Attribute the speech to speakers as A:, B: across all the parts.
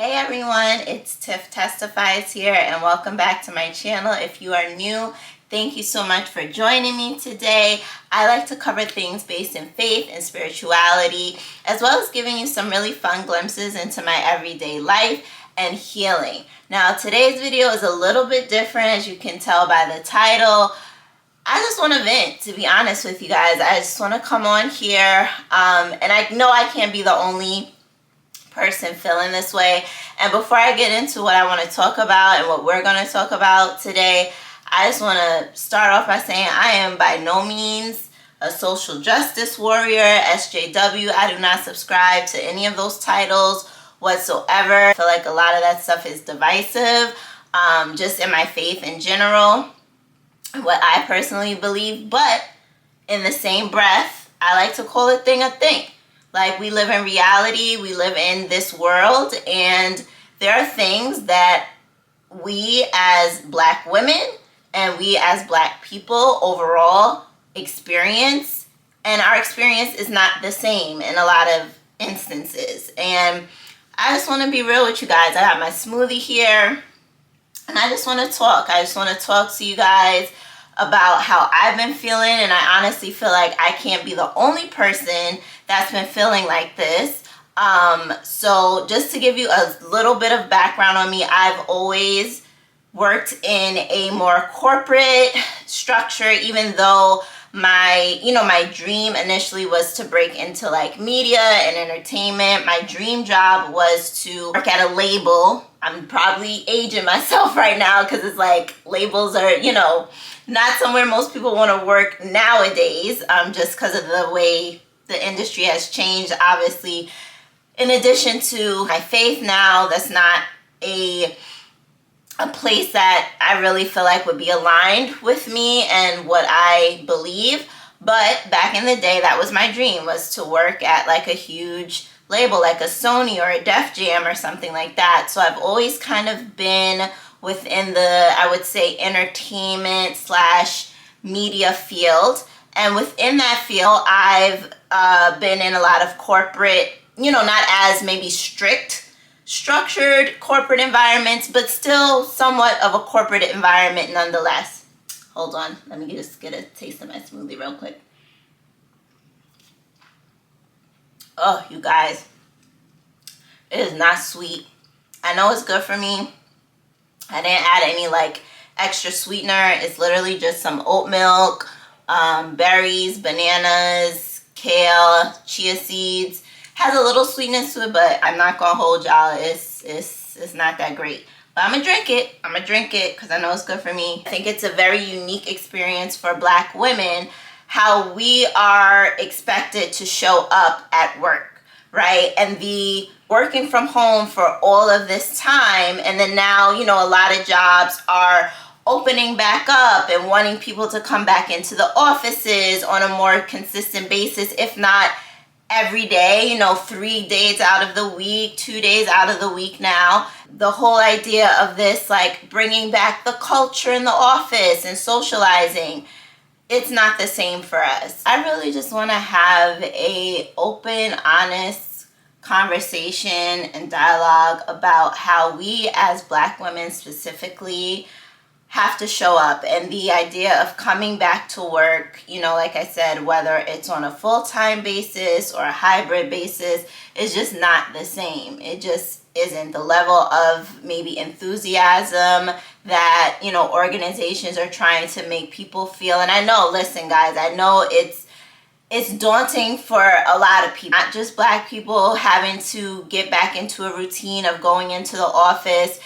A: Hey everyone, it's Tiff Testifies here and welcome back to my channel. If you are new, thank you so much for joining me today. I like to cover things based in faith and spirituality, as well as giving you some really fun glimpses into my everyday life and healing. Now today's video is a little bit different, as you can tell by the title. I just want to vent, to be honest with you guys. I just want to come on here, and I know I can't be the only person feeling this way. And before I get into what I want to talk about and what we're going to talk about today, I just want to start off by saying I am by no means a social justice warrior, SJW. I do not subscribe to any of those titles whatsoever. I feel like a lot of that stuff is divisive, just in my faith in general, what I personally believe. But in the same breath, I like to call a thing a thing. Like, we live in reality, we live in this world, and there are things that we as Black women and we as Black people overall experience, and our experience is not the same in a lot of instances. And I just want to be real with you guys. I got my smoothie here, and I just want to talk. I just want to talk to you guys about how I've been feeling, and I honestly feel like I can't be the only person that's been feeling like this. So just to give you a little bit of background on me, I've always worked in a more corporate structure, even though my dream initially was to break into like media and entertainment. My dream job was to work at a label. I'm probably aging myself right now because it's like labels are, not somewhere most people want to work nowadays, just because of the way the industry has changed. Obviously, in addition to my faith now, that's not a place that I really feel like would be aligned with me and what I believe. But back in the day, that was my dream, was to work at like a huge label, like a Sony or a Def Jam or something like that. So I've always kind of been within the, I would say, entertainment / media field. And within that field, I've been in a lot of corporate, not as maybe structured corporate environments, but still somewhat of a corporate environment nonetheless. Hold on, let me just get a taste of my smoothie real quick. Oh, you guys, it is not sweet. I know it's good for me. I didn't add any like extra sweetener. It's literally just some oat milk, berries, bananas, kale, chia seeds. Has a little sweetness to it, but I'm not gonna hold y'all. It's not that great. But I'm gonna drink it. I'm gonna drink it because I know it's good for me. I think it's a very unique experience for Black women, how we are expected to show up at work, right? And the working from home for all of this time, and then now, a lot of jobs are opening back up and wanting people to come back into the offices on a more consistent basis, if not every day, 3 days out of the week, 2 days out of the week now. The whole idea of this, like, bringing back the culture in the office and socializing, it's not the same for us. I really just want to have a open, honest conversation and dialogue about how we as Black women specifically have to show up, and the idea of coming back to work, like I said, whether it's on a full-time basis or a hybrid basis, is just not the same. It just isn't. The level of maybe enthusiasm that, organizations are trying to make people feel. And I know, listen guys, I know it's daunting for a lot of people, not just Black people, having to get back into a routine of going into the office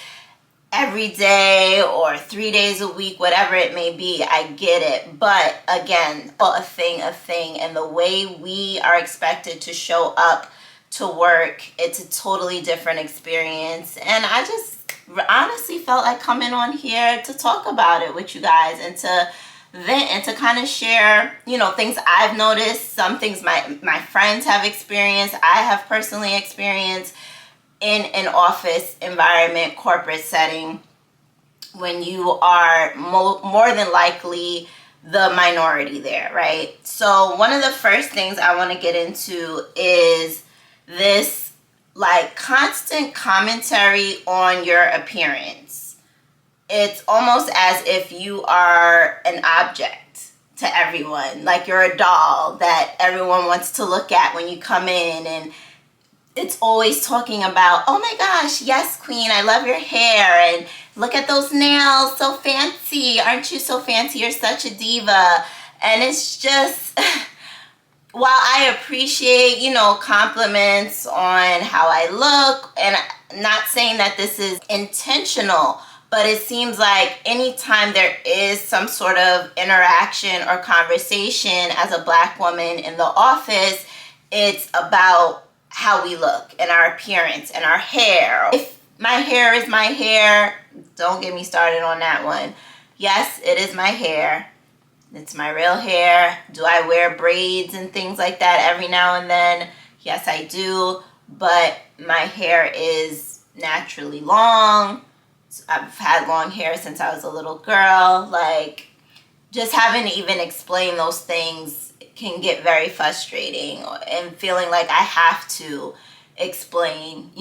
A: every day or 3 days a week, whatever it may be. I get it. But again, a thing, and the way we are expected to show up to work, it's a totally different experience. And I just honestly felt like coming on here to talk about it with you guys and to vent and to kind of share, things I've noticed, some things my friends have experienced, I have personally experienced in an office environment, corporate setting, when you are more than likely the minority there, right? So one of the first things I want to get into is this like constant commentary on your appearance. It's almost as if you are an object to everyone, like you're a doll that everyone wants to look at when you come in, and it's always talking about, oh my gosh, yes, queen, I love your hair, and look at those nails, so fancy, aren't you so fancy, you're such a diva. And it's just, while I appreciate, compliments on how I look, and I'm not saying that this is intentional, but it seems like anytime there is some sort of interaction or conversation as a Black woman in the office, it's about how we look and our appearance and our hair. If my hair is my hair, don't get me started on that one. Yes, it is my hair. It's my real hair. Do I wear braids and things like that every now and then? Yes, I do. But my hair is naturally long. I've had long hair since I was a little girl. Like, just having to even explain those things can get very frustrating, and feeling like I have to explain,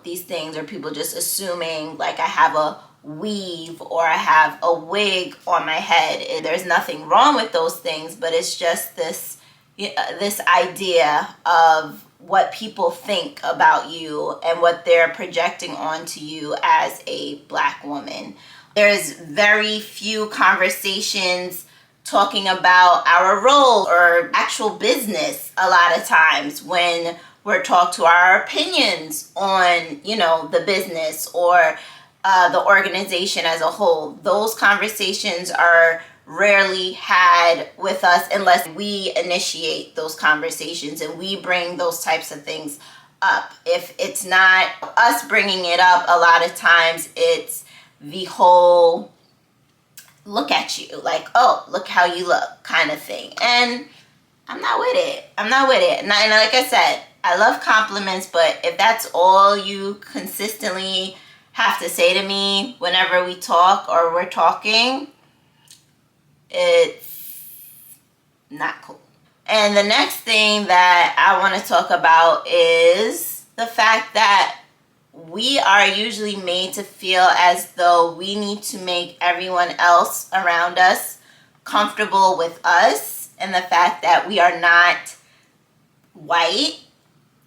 A: these things, or people just assuming like I have a weave or I have a wig on my head. There's nothing wrong with those things, but it's just this idea of what people think about you and what they're projecting onto you as a Black woman. There's very few conversations talking about our role or actual business a lot of times when we're talked to our opinions on, the business or the organization as a whole. Those conversations are rarely had with us unless we initiate those conversations and we bring those types of things up. If it's not us bringing it up, a lot of times it's the whole look at you, like, oh, look how you look kind of thing. And I'm not with it. And like I said, I love compliments, but if that's all you consistently have to say to me whenever we talk or we're talking, it's not cool. And the next thing that I want to talk about is the fact that we are usually made to feel as though we need to make everyone else around us comfortable with us, and the fact that we are not white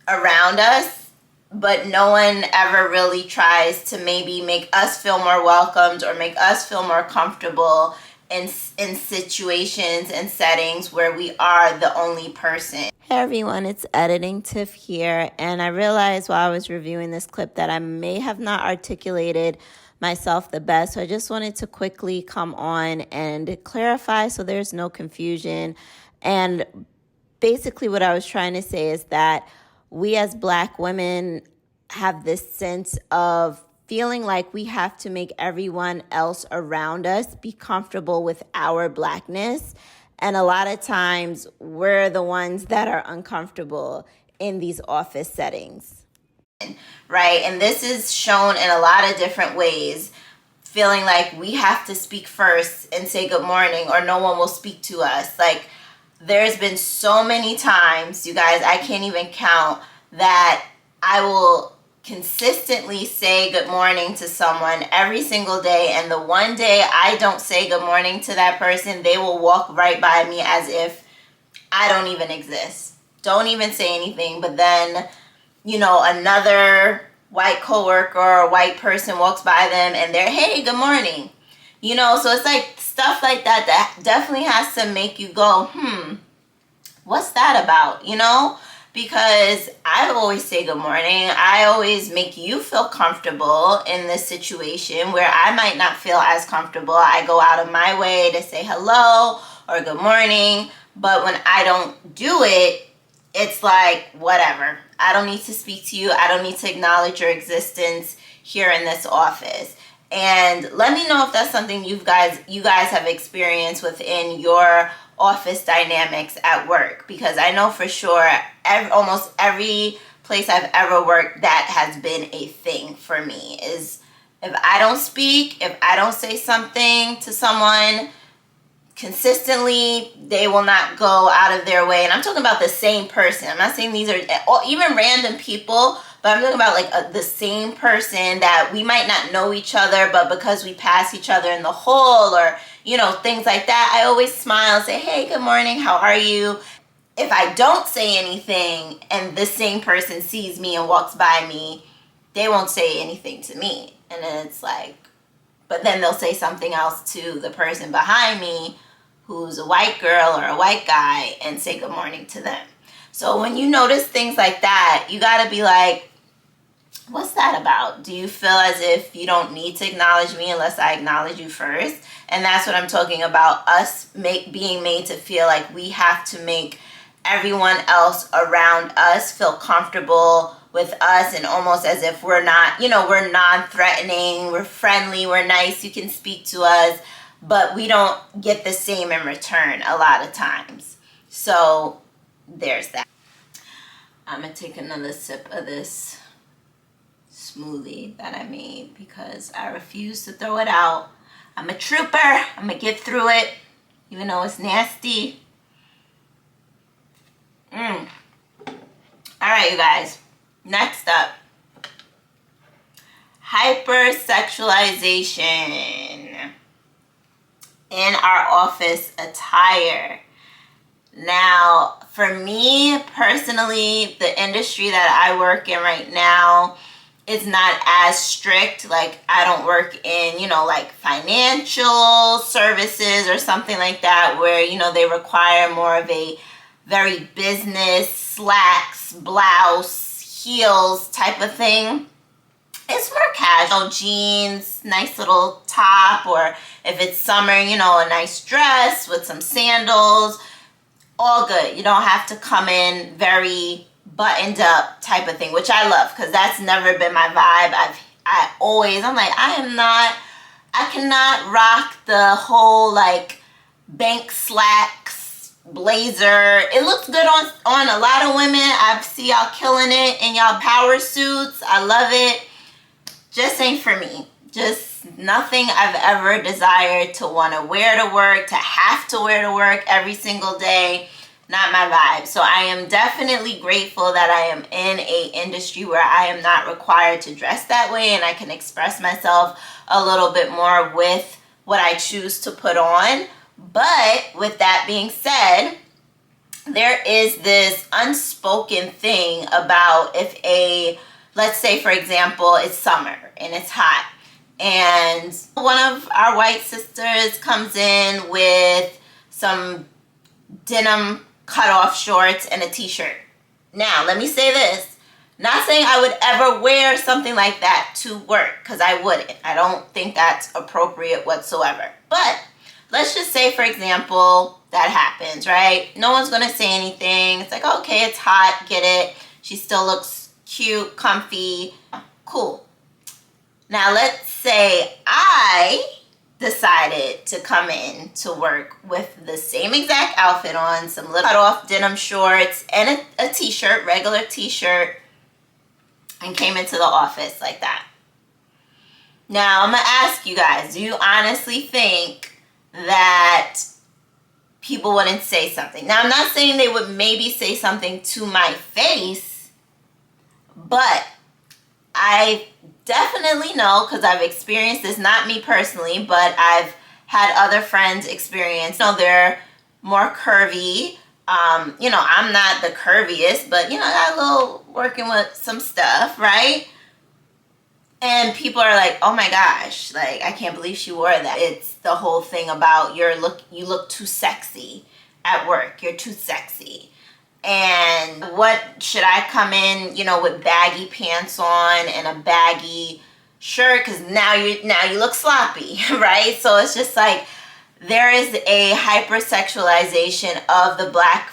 A: around us, but no one ever really tries to maybe make us feel more welcomed or make us feel more comfortable in situations and settings where we are the only person. Hey everyone, it's Editing Tiff here, and I realized while I was reviewing this clip that I may have not articulated myself the best, so I just wanted to quickly come on and clarify so there's no confusion. And basically what I was trying to say is that we as Black women have this sense of feeling like we have to make everyone else around us be comfortable with our Blackness. And a lot of times we're the ones that are uncomfortable in these office settings. Right? And this is shown in a lot of different ways. Feeling like we have to speak first and say good morning or no one will speak to us. Like, there's been so many times, you guys, I can't even count, that I will consistently say good morning to someone every single day, and the one day I don't say good morning to that person, they will walk right by me as if I don't even exist. Don't even say anything, but then, another white coworker or white person walks by them and they're, hey, good morning. So it's like stuff like that that definitely has to make you go, what's that about, Because I always say good morning. I always make you feel comfortable in this situation where I might not feel as comfortable. I go out of my way to say hello or good morning. But when I don't do it, it's like, whatever. I don't need to speak to you. I don't need to acknowledge your existence here in this office. And let me know if that's something you guys have experienced within your office dynamics at work, because I know for sure almost every place I've ever worked, that has been a thing for me, is if I don't speak, if I don't say something to someone consistently, they will not go out of their way. And I'm talking about the same person. I'm not saying these are, or even random people, but I'm talking about like the same person that we might not know each other, but because we pass each other in the hall or, things like that, I always smile, say, hey, good morning, how are you? If I don't say anything and this same person sees me and walks by me, they won't say anything to me. And then it's like, but then they'll say something else to the person behind me who's a white girl or a white guy and say good morning to them. So when you notice things like that, you got to be like, what's that about? Do you feel as if you don't need to acknowledge me unless I acknowledge you first? And that's what I'm talking about, us being made to feel like we have to make everyone else around us feel comfortable with us, and almost as if we're not, we're non-threatening, we're friendly, we're nice, you can speak to us, but we don't get the same in return a lot of times. So there's that. I'm gonna take another sip of this smoothie that I made because I refuse to throw it out. I'm a trooper. I'm gonna get through it, even though it's nasty. All right, you guys. Next up, hypersexualization in our office attire. Now, for me personally, the industry that I work in right now is not as strict. Like, I don't work in, like financial services or something like that where, they require more of a very business, slacks, blouse, heels type of thing. It's more casual, jeans, nice little top, or if it's summer, a nice dress with some sandals, all good. You don't have to come in very buttoned up type of thing, which I love because that's never been my vibe. I'm like, I cannot rock the whole like bank slacks blazer. It looks good on a lot of women. I see y'all killing it in y'all power suits. I love it. Just ain't for me. Just nothing I've ever desired to want to wear to work, to have to wear to work every single day. Not my vibe. So I am definitely grateful that I am in a industry where I am not required to dress that way and I can express myself a little bit more with what I choose to put on. But with that being said, there is this unspoken thing about if let's say for example, it's summer and it's hot and one of our white sisters comes in with some denim cutoff shorts and a t-shirt. Now, let me say this. Not saying I would ever wear something like that to work, because I wouldn't. I don't think that's appropriate whatsoever. But let's just say, for example, that happens, right? No one's going to say anything. It's like, okay, it's hot, get it. She still looks cute, comfy, cool. Now, let's say I decided to come in to work with the same exact outfit on, some little cut-off denim shorts and a t-shirt, regular t-shirt, and came into the office like that. Now, I'm going to ask you guys, do you honestly think that people wouldn't say something? Now, I'm not saying they would maybe say something to my face, but I definitely know, because I've experienced this, not me personally, but I've had other friends experience. They're more curvy. I'm not the curviest, but, I got a little working with some stuff, right? And people are like, oh my gosh, like, I can't believe she wore that. It's the whole thing about you look too sexy at work. You're too sexy. And what should I come in, with baggy pants on and a baggy shirt? Because now you look sloppy, right? So it's just like there is a hypersexualization of the black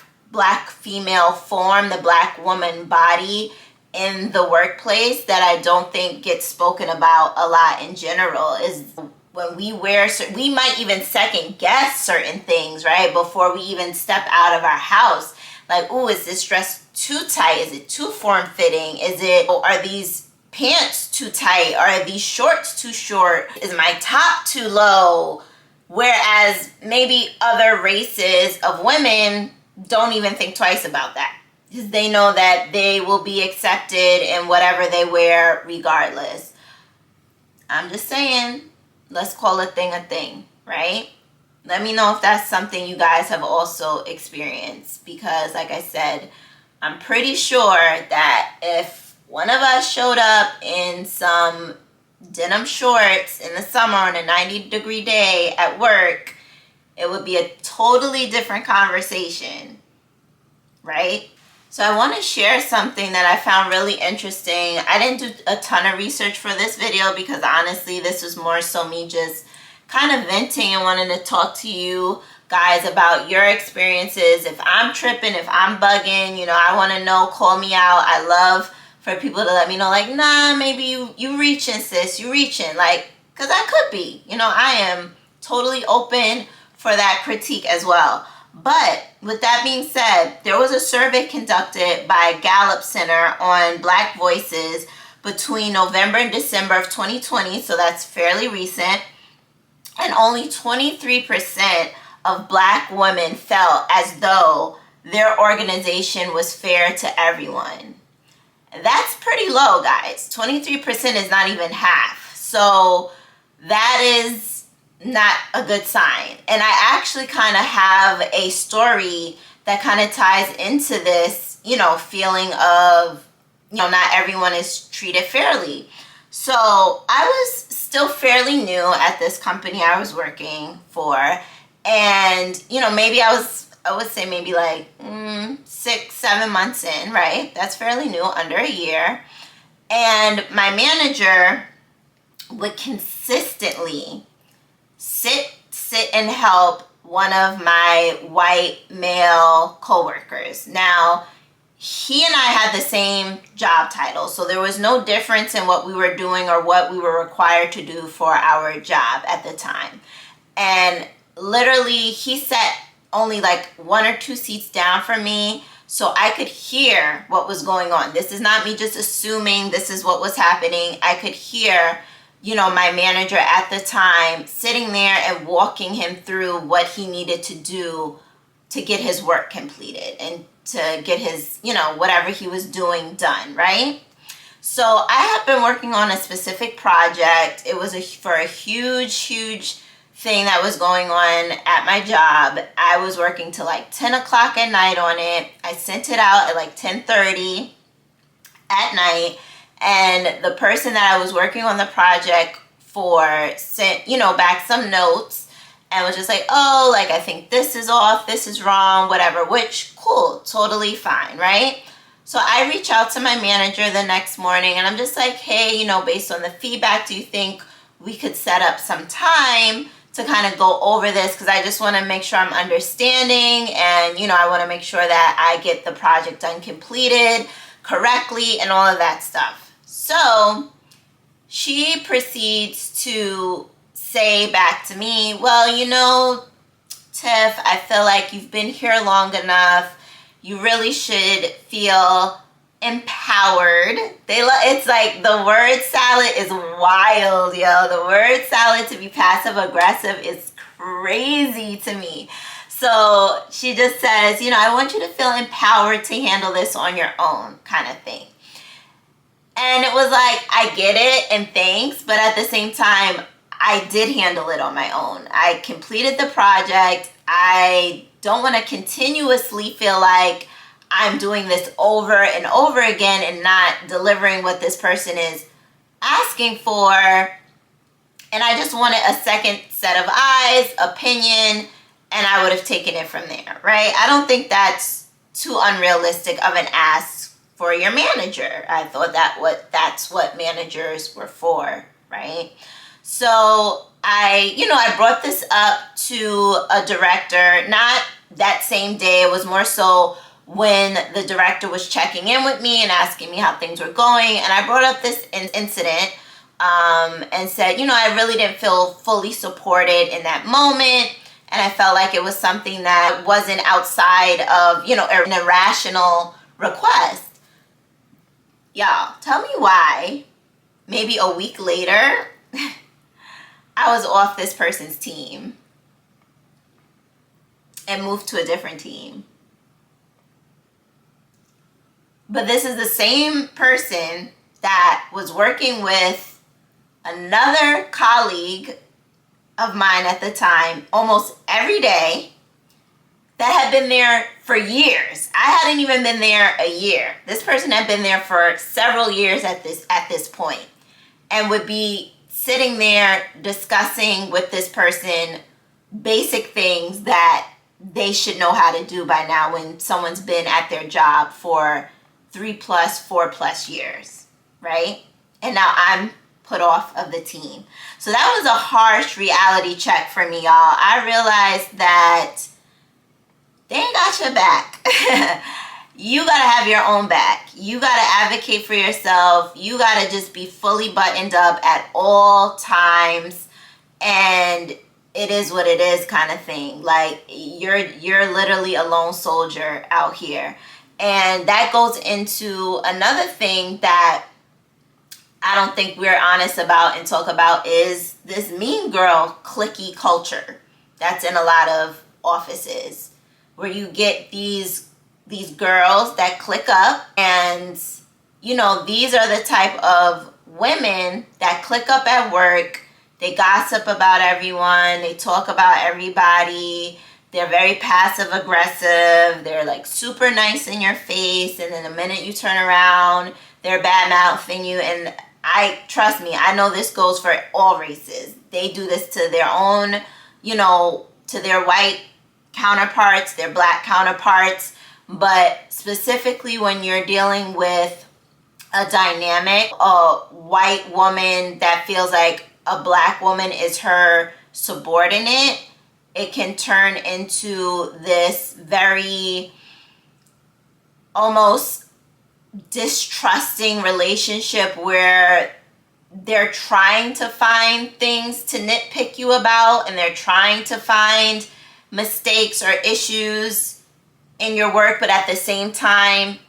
A: female form, the black woman body in the workplace that I don't think gets spoken about a lot in general. Is when we might even second guess certain things, right? Before we even step out of our house. Like, ooh, is this dress too tight? Is it too form-fitting? Are these pants too tight? Are these shorts too short? Is my top too low? Whereas maybe other races of women don't even think twice about that. because they know that they will be accepted in whatever they wear regardless. I'm just saying, let's call a thing, right? Let me know if that's something you guys have also experienced, because like I said, I'm pretty sure that if one of us showed up in some denim shorts in the summer on a 90-degree day at work, it would be a totally different conversation, right? So I want to share something that I found really interesting. I didn't do a ton of research for this video because honestly, this was more so me just kind of venting and wanting to talk to you guys about your experiences. If I'm tripping, if I'm bugging, I want to know, call me out. I love for people to let me know, like, nah, maybe you reaching, sis, you reaching, like, because I could be, I am totally open for that critique as well. But with that being said, there was a survey conducted by Gallup Center on Black voices between November and December of 2020, so that's fairly recent, and only 23% of Black women felt as though their organization was fair to everyone. That's pretty low, guys. 23% is not even half. So that is not a good sign. And I actually kind of have a story that kind of ties into this, feeling of, not everyone is treated fairly. So I was still fairly new at this company I was working for. And, maybe I would say maybe like 6-7 months in, right? That's fairly new, under a year. And my manager would consistently sit and help one of my white male coworkers. Now, he and I had the same job title, so there was no difference in what we were doing or what we were required to do for our job at the time. And literally, he sat only like 1 or 2 seats down from me, so I could hear what was going on. This is not me just assuming this is what was happening. I could hear my manager at the time sitting there and walking him through what he needed to do to get his work completed and to get his, whatever he was doing done, right? So I had been working on a specific project. It was for a huge thing that was going on at my job. I was working till like 10 o'clock at night on it. I sent it out at like 10:30 at night. And the person that I was working on the project for sent, back some notes and was just like, oh, like, I think this is off, this is wrong, whatever, which, cool, totally fine, right? So I reach out to my manager the next morning and I'm just like, hey, based on the feedback, do you think we could set up some time to kind of go over this? Because I just want to make sure I'm understanding and, I want to make sure that I get the project done completed correctly and all of that stuff. So she proceeds to say back to me, well, Tiff, I feel like you've been here long enough. You really should feel empowered. It's like the word salad is wild, yo. The word salad to be passive aggressive is crazy to me. So she just says, I want you to feel empowered to handle this on your own, kind of thing. And it was like, I get it and thanks, but at the same time, I did handle it on my own. I completed the project. I don't want to continuously feel like I'm doing this over and over again and not delivering what this person is asking for. And I just wanted a second set of eyes, opinion, and I would have taken it from there, right? I don't think that's too unrealistic of an ask for your manager. I thought that's what managers were for, right? So I brought this up to a director, not that same day. It was more so when the director was checking in with me and asking me how things were going. And I brought up this incident and said, I really didn't feel fully supported in that moment. And I felt like it was something that wasn't outside of, an irrational request. Y'all, tell me why, maybe a week later, I was off this person's team and moved to a different team. But this is the same person that was working with another colleague of mine at the time almost every day, that had been there for years. I hadn't even been there a year. This person had been there for several years at this point, and would be sitting there discussing with this person basic things that they should know how to do by now when someone's been at their job for 3+, 4+ years, right? And now I'm put off of the team. So that was a harsh reality check for me, y'all. I realized that they ain't got your back. You gotta have your own back. You gotta advocate for yourself. You gotta just be fully buttoned up at all times. And it is what it is kind of thing. Like, you're literally a lone soldier out here. And that goes into another thing that I don't think we're honest about and talk about, is this mean girl clicky culture that's in a lot of offices, where you get these girls that click up, and these are the type of women that click up at work. They gossip about everyone, they talk about everybody, they're very passive aggressive, they're like super nice in your face, and then the minute you turn around, they're bad mouthing you. And trust me, I know this goes for all races. They do this to their own, to their white counterparts, their black counterparts. But specifically when you're dealing with a dynamic, a white woman that feels like a black woman is her subordinate, it can turn into this very almost distrusting relationship where they're trying to find things to nitpick you about, and they're trying to find mistakes or issues in your work, but at the same time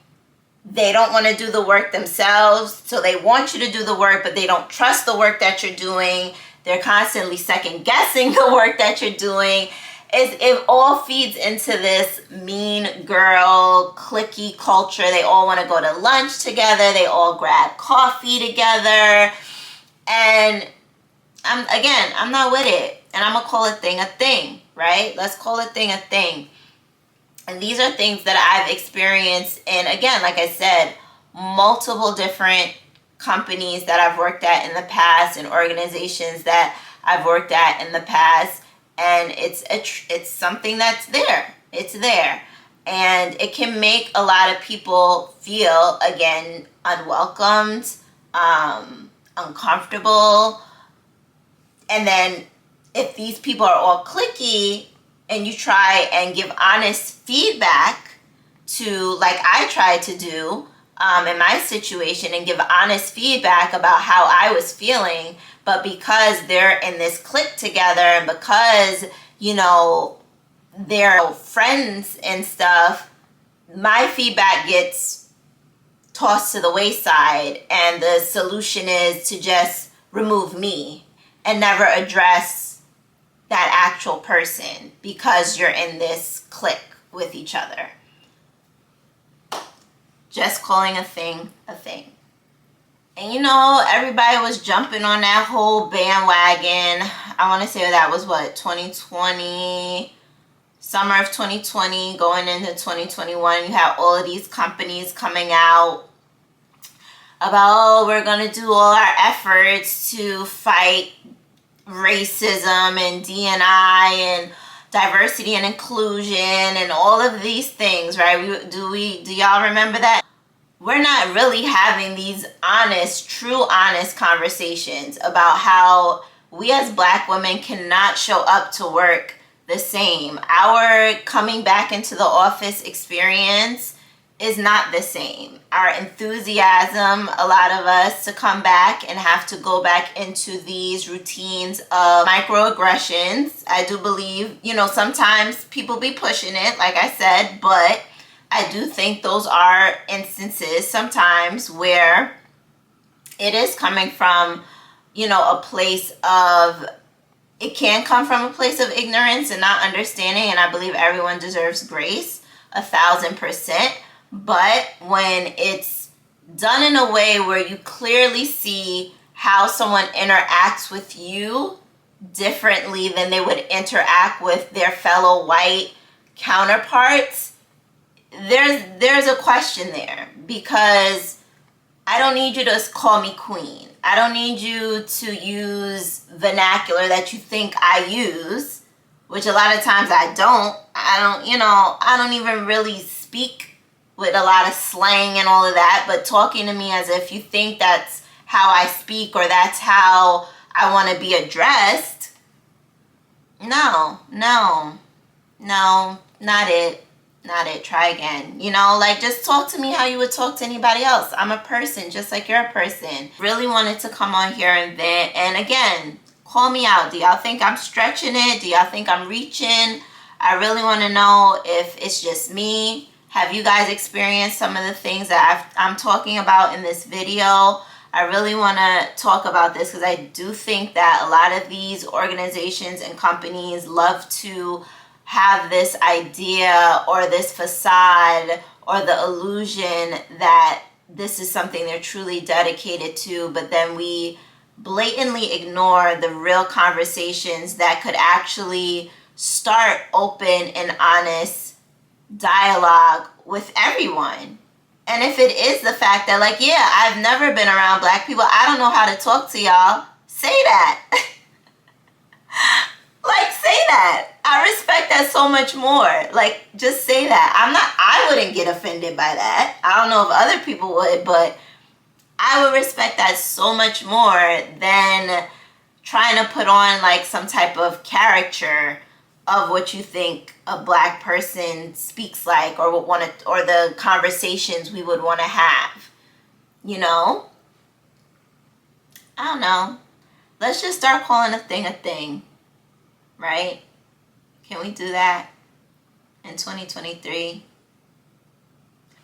A: they don't want to do the work themselves. So they want you to do the work, but they don't trust the work that you're doing. They're constantly second guessing the work that you're doing. It all feeds into this mean girl clicky culture. They all want to go to lunch together, they all grab coffee together, and I'm not with it. And I'm gonna call a thing, right? Let's call a thing. And these are things that I've experienced in, again, like I said, multiple different companies that I've worked at in the past, and organizations that I've worked at in the past. And it's something that's there. It's there. And it can make a lot of people feel, again, unwelcomed, uncomfortable. And then if these people are all clicky, and you try and give honest feedback to, like I tried to do in my situation, and give honest feedback about how I was feeling, but because they're in this clique together, and because, they're friends and stuff, my feedback gets tossed to the wayside, and the solution is to just remove me and never address that actual person, because you're in this clique with each other. Just calling a thing a thing. And everybody was jumping on that whole bandwagon. I want to say that was 2020, summer of 2020, going into 2021. You have all of these companies coming out about, we're going to do all our efforts to fight racism and D&I and diversity and inclusion and all of these things, right? Do y'all remember that? We're not really having these honest conversations about how we as Black women cannot show up to work the same. Our coming back into the office experience is not the same. Our enthusiasm, a lot of us, to come back and have to go back into these routines of microaggressions. I do believe, sometimes people be pushing it, like I said, but I do think those are instances sometimes where it is coming from, a place of, it can come from a place of ignorance and not understanding, and I believe everyone deserves grace, 1,000%. But when it's done in a way where you clearly see how someone interacts with you differently than they would interact with their fellow white counterparts, there's a question there, because I don't need you to call me queen. I don't need you to use vernacular that you think I use, which a lot of times I don't. I don't even really speak with a lot of slang and all of that, but talking to me as if you think that's how I speak or that's how I want to be addressed. No, not it. Not it. Try again. Like, just talk to me how you would talk to anybody else. I'm a person just like you're a person. Really wanted to come on here and vent. And again, call me out. Do y'all think I'm stretching it? Do y'all think I'm reaching? I really want to know if it's just me. Have you guys experienced some of the things that I'm talking about in this video? I really want to talk about this because I do think that a lot of these organizations and companies love to have this idea or this facade or the illusion that this is something they're truly dedicated to, but then we blatantly ignore the real conversations that could actually start open and honest dialogue with everyone. And if it is the fact that, like, yeah, I've never been around black people, I don't know how to talk to y'all, say that. Like, say that. I respect that so much more. Like, just say that. I wouldn't get offended by that. I don't know if other people would, but I would respect that so much more than trying to put on like some type of caricature of what you think a black person speaks like, or or the conversations we would want to have. I don't know. Let's just start calling a thing, right? Can we do that in 2023?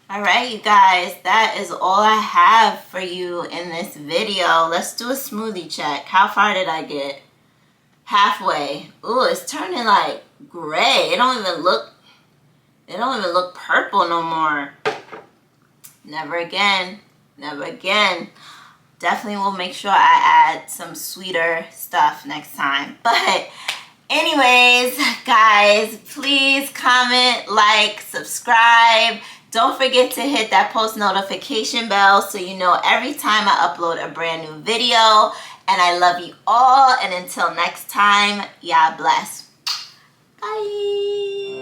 A: All right, you guys, that is all I have for you in this video. Let's do a smoothie check. How far did I get? Halfway. Ooh, it's turning like gray. It don't even look purple no more. Never again. Definitely will make sure I add some sweeter stuff next time. But anyways, guys, please comment, like, subscribe. Don't forget to hit that post notification bell so you know every time I upload a brand new video. And I love you all. And until next time, Yah bless. Bye.